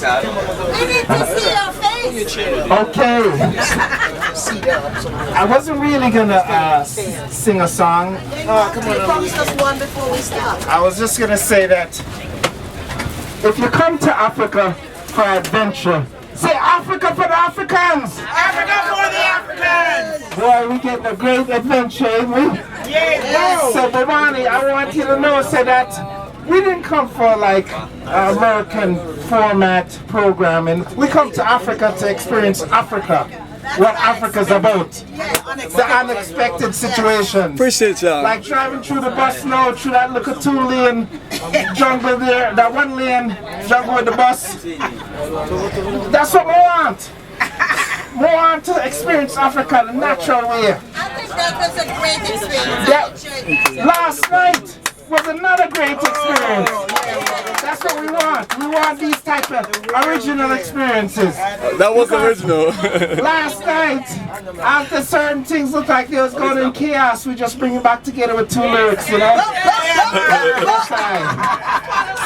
I need to see your face. Okay. I wasn't really gonna sing a song. Come on, you promised us one before we start. I was just gonna say that if you come to Africa for adventure, say Africa for the Africans! Africa for the Africans! Boy, we getting a great adventure, ain't we? Yeah. So, Bobani, I want you to know, say that we didn't come for like American format programming. We come to Africa to experience Africa. What Africa's about. The unexpected situations. Appreciate y'all. Like driving through the bus now, through that little 2-lane jungle there, that 1-lane jungle with the bus. That's what we want. We want to experience Africa the natural way. I think that was a great experience. Last night was another great experience. That's what we want. We want these type of original experiences. That was original. Last night, after certain things looked like they was going in chaos, we just bring it back together with 2 lyrics, you know?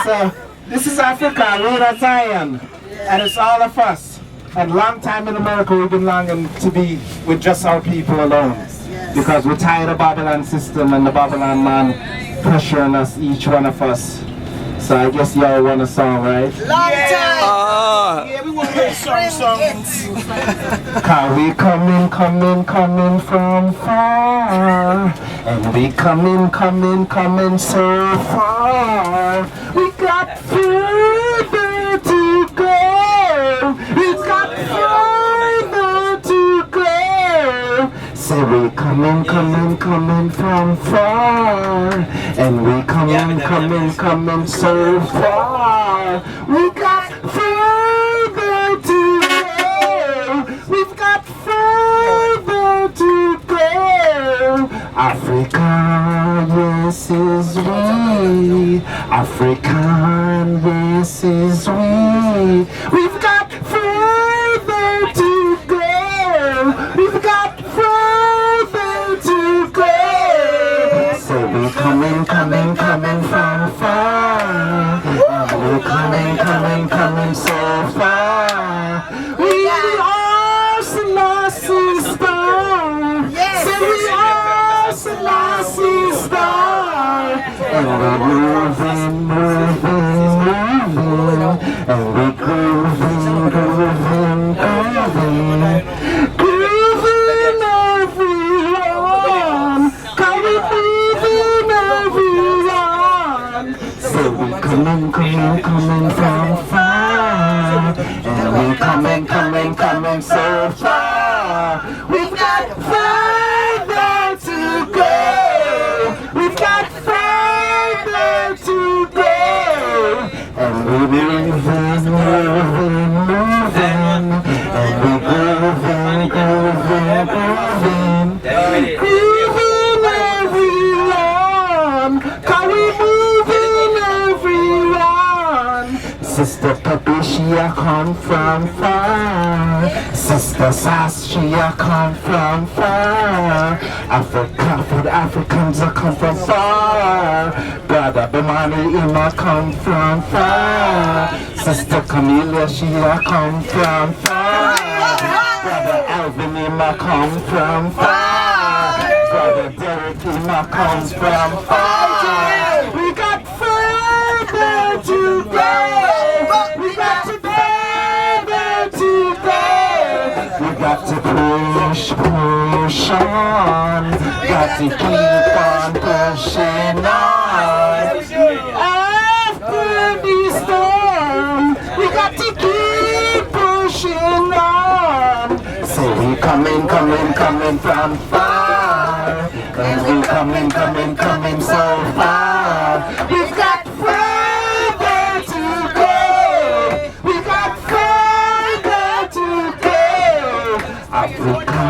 So, this is Africa, Rita Zion, and it's all of us. And long time in America, we've been longing to be with just our people alone. Because we're tired of Babylon system and the Babylon man pressuring us, each one of us. So I guess y'all want a song, right? Long time. Yeah, we want to song. Cause we coming from far. And we coming so far. We got further to go. We got further to go. Say we coming from far. And we coming so far. We got further to go. We've got further to go. Africa, yes is we. African, yes is we. We've got further to go. We've got further to go. So we coming from far. We're coming so far. We are Selassie's star. So we are Selassie's star. And we're moving. And we're grooving everyone. Come we moving everyone. So we coming from far. And we coming so far. We've got further to go. We've got further to go. And we're moving. And we're grooving everyone. Can we moving everyone? Sister Puppy, she a come from far. Sister Sass, she a come from far. Africa, for the Africans a come from far. Brother Bimani, him a come from far. Sister Camelia, she a come from far. Brother Alvin, him a come from far. Brother Derek, him a come from far. We got further to go. We got further to go. We got to push on. Got to keep on pushing on. After the storm, we got to keep pushing on. So we coming from far. And we coming so far. We've got further to go. We've got further to go. Africa,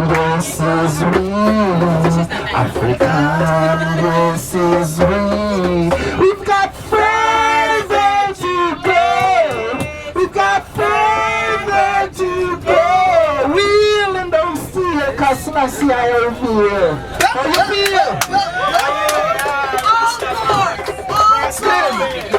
yes is we. African, yes is we. We've got further to go. We've got further to go. Wheel and don't steal, cause Selassie I feel. How you feel? Encore!